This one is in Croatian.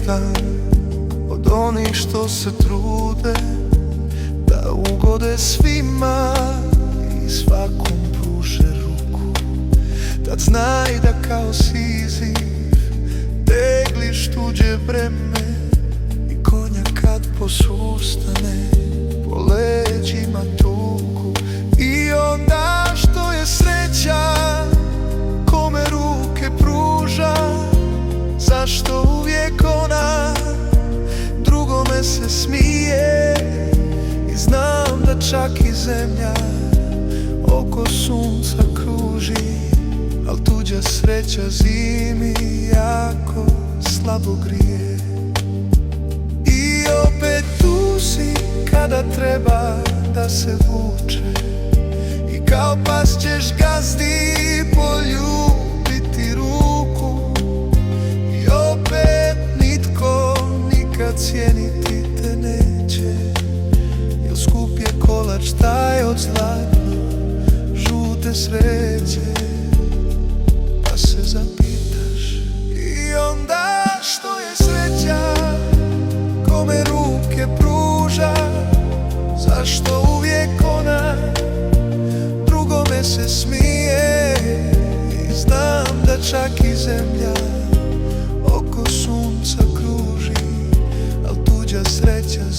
jedan od onih što se trude da ugode svima i svakom pruže ruku. Tad znaj da kao Sizif tegliš tuđe breme i konja kad posustane po leđima tuku. I onda što je sreća kome ruke pruža, zašto uvijek ona drugome se smije. I znam da čak i zemlja oko sunca kruži, al tuđa sreća zimi jako slabo grije. I opet tu si kada treba da se vuče, i kao pas ćeš gazdi poljubiti ruku. I opet nitko nikad cijeniti te neće, jer skup je kolač taj od zlatno žute sreće. Pa se zapitaš i onda što je sreća kome ruke pruža, zašto uvijek ona drugome se smije. I znam da čak i zemlja oko sunca kruži, al tuđa sreća